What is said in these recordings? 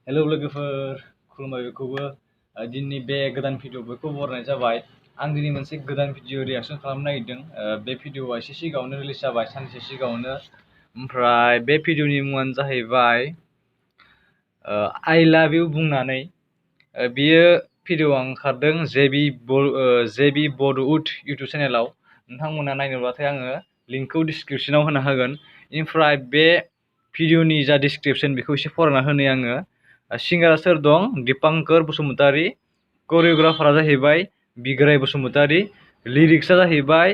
Hello लोगोफोर खुलुमबाय बयखौबो दिननि बे गोदान भिडिअ बयखौबो बरायनाय जाबाय। आं दिनै मोनसे गोदान भिडिअ रिएक्सन खालामनो नागिरदों। बे भिडिअआ एसे सिगाङावनो रिलिज जाबाय, सानसे सिगाङावनो। ओमफ्राय बे भिडिअनि मुङानो जाहैबाय आइ लाभ इउ बुंनानै। बियो भिडिअआ ओंखारदों जेबि बडवुड इउटुब चेनेलाव। नोंथांमोना नायनोब्लाथाय आङो लिंकखौ डिसक्रिपसनाव होना होगोन। ओमफ्राय बे भिडिअनि जा डिसक्रिपसन बेखौ एसे फरायना होनो आङो। सिंगारा सोर दं? दिपांकर बसुमतारी। करिय'ग्राफारा जाहैबाय बिग्राय बसुमतारी। लिरिक्सआ जाहैबाय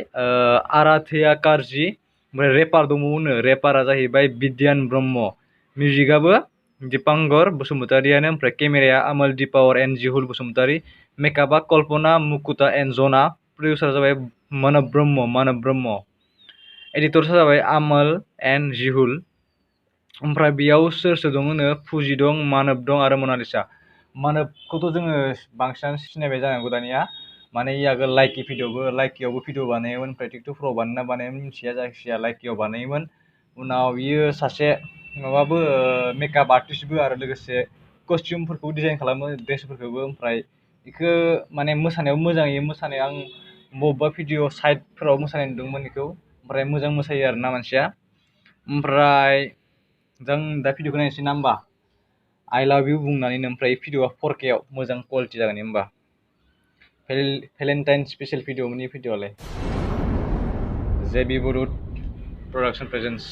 आराध्या कारजि। ओमफ्राय रेपार दंबावोनो, रेपारा जाहैबाय बिद्यान ब्रह्म। मिउजिकआबो दिपांकर बसुमतारीयानो। ओमफ्राय केमेराया आमल दिपावर एन्ड जिहुल बसुमतारी। मेकआपआ कल्पना मुकुता एन्ड जना। प्रडिउसारा जाबाय मानब ब्रह्म। एडिटर्सआ जाबाय आमल एन्ड जिहुल। ओमफ्राय बेयाव सोर सोर दङ होनो? फुजि दं, मानब दं आरो मनालिसा। मानबखौथ' जोङो बांसिनानो सिनायबाय जानांगौ दानिया, माने आगोल लाइकियावबो भिडिअ बानायोमोन। ओमफ्राय टिकटकफ्राव बानायोमोन मिथिया, जायखिजाया लाइकियाव बानायोमोन। उनाव बियो सासे माबाबो मेकआप आर्टिस्टबो आरो लोगोसे कस्टिउमफोरखौ डिजाइन खालामो, ड्रेसफोरखौबो। ओमफ्राय बेखौ माने मोसानायाव मोजाङै मोसानाय, आं बबेबा भिडिअ साइटफोराव मोसानाय नुदोंमोन बेखौ। ओमफ्राय मोजां मोसायो आरोना मानसिया। ओमफ्राय जों दा भिडिअखौ नायनोसै ना होमबा? आइ लाभ इउ बुंनानैनो। ओमफ्राय भिडिअआ 4K आव मोजां क्वालिटि जागोन होमबा। भेलेन्टाइन स्पेसियेल भिडिअमोन बे भिडिअआलाय। जेबि बडवुड प्रडाक्सन प्रेजेन्स।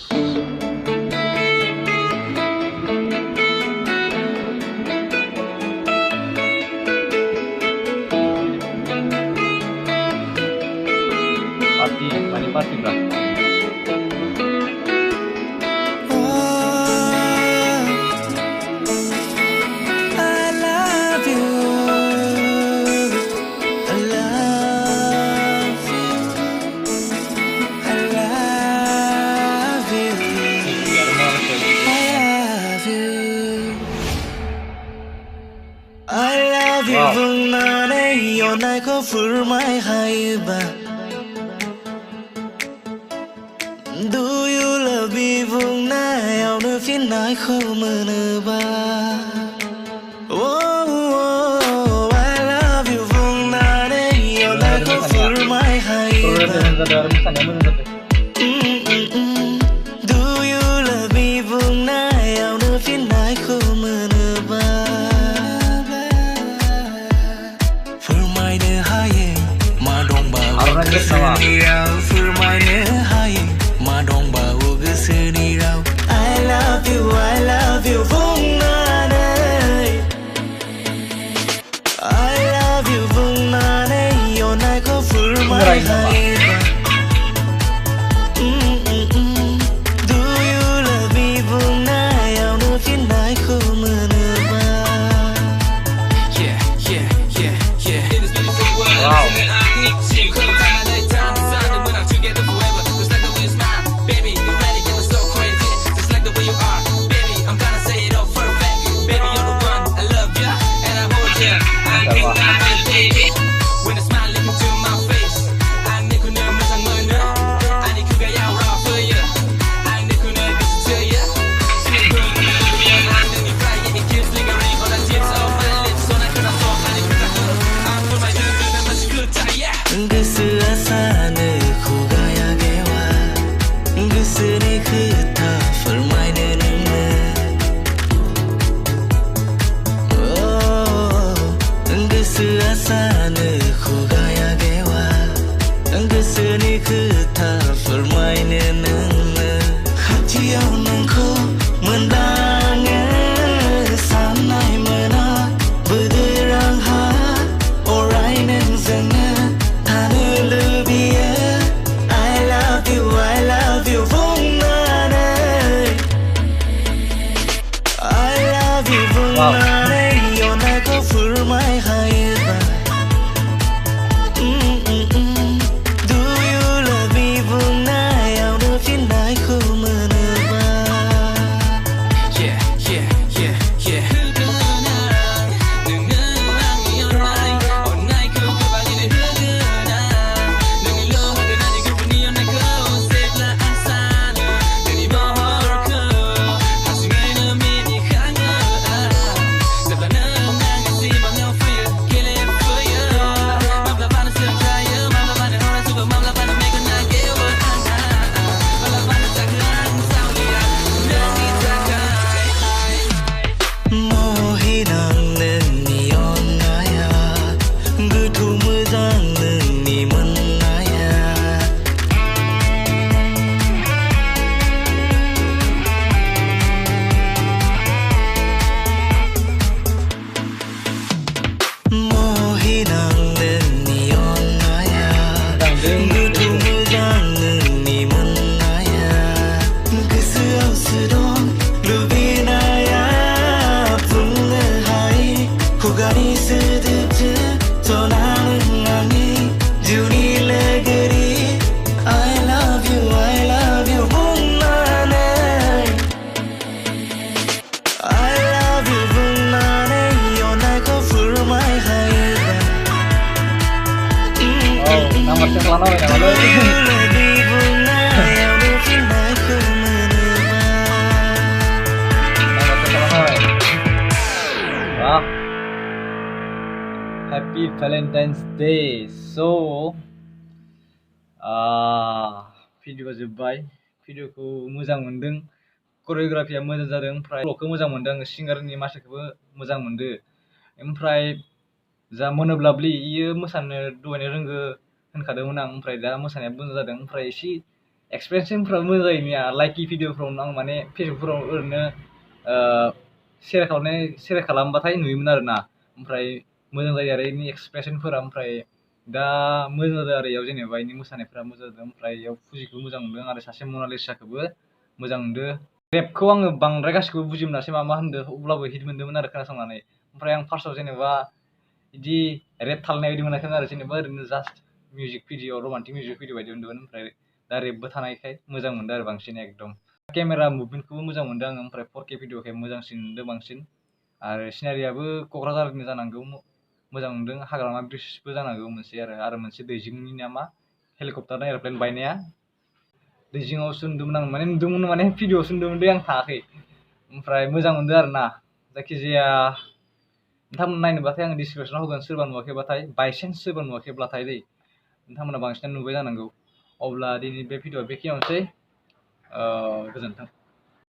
पार्टी माने पार्टीब्रा। बुंनानै अननायखौ फोरमायहायोबा Do you love me बुंनायावनो फिननायखौ मोनोबा I love you बुंनानै अननायखौ फोरमायहायोबा Do you love me बुंनायावनो फिननायखौ मोनोबा फोरमायनो हायै मा दंबावो गोसोनि राव फोरमायनो हायै मा दंबावो गोसोनि राव I love you बुंनानै I love you बुंनानै अननायखौ फोरमायहायोबा Do you love me बुंनायावनो फिननायखौ मोनोबा Wow. गोसोआ सानो खुगाया गेवा गोसोनि खोथा फोरमायनो नोंनो गोसोआ सानो खुगाया गेवा गोसोनि खोथा फोरमायनो नोंनो खाथियाव नोंखौ मोनदाङो साननाय मोना बोदोर आंहा अराय नोंजोंनो I love you बुंनानै I love you बुंनानै अननायखौ फोरमायहायोबा Do you love me बुंनायावनो फिननायखौ मोनोबा साबसिन खालामना होबाय नामालै lebih bunga yang berpindahku menebak. Wow. Happy Valentine's Day. So, video जोब्बाय भिडिअखौ मोजां मोनदों कोरियोग्राफिया मोजां जादों ओमफ्राय ब्लगखौ मोजां मोनदों आङो सिंगारनि माथोखौबो मोजां मोनदो ओमफ्राय जा मोनोब्लाब्लि इयो मोसानो दहायनो रोंगो होनखादोंमोन आं ओमफ्राय दा मोसानाया मोजां जादों ओमफ्राय एसे एक्सप्रेसनफ्राबो मोजां जायोनिया लाइकि भिडिअफ्राव आं माने फेसबुकफोराव ओरैनो शेयार खालामबाथाय नुयोमोन आरोना ओमफ्राय मोजां जायो आरो इनि एक्सप्रेसनफोरा ओमफ्राय दा मोजां जादों आरो इयाव जेनेबा इनि मोसानायफोरा मोजां जादों ओमफ्राय इयाव फुजिखौ मोजां मोनदों आरो सासे मनालिसाखौबो मोजां मोनदो रेपखौ आङो बांद्राय गासिखौबो बुजि मोनासै मा होनदो अब्लाबो हिट मोनदोंमोन आरो खोनासंनानै ओमफ्राय आं फार्स्टआव जेनेबा इदि रेप थालायनाय बायदि मोनाखैमोन आरो जेनेबा ओरैनो just music video romantic music video बायदि मोनदोंमोन ओमफ्राय दा रेपबो थानायखाय मोजां मोनदों आरो बांसिन एकदम केमेरा मुभमेन्टखौबो मोजां मोनदों आङो ओमफ्राय 4K भिडिअखाय मोजांसिन मोनदों बांसिन आरो सिनारियाबो क'क्राझारनि जानांगौ मोजां मोनदों हाग्रामा ब्रिजबो जानांगौ मोनसे आरो मोनसे दैजिंनि नामा हेलिकप्टार एर'प्लेन बायनाया दैजिङावसो नुदोंमोन आं माने नुदोंमोन माने भिडिअआवसो नुदोंमोन दे आं थाङाखै ओमफ्राय मोजां मोनदों आरो ना जायखिजाया नोंथांमोन नायनोबाथाय आं डिसक्रिपसनाव होगोन सोरबा नुवाखैबाथाय बायसेन्स सोरबा नुवाखैब्लाथाय दै नोंथांमोना बांसिनानो नुबाय जानांगौ अब्ला दिनै बे भिडिअआ बेखिनियावनोसै गोजोन्थों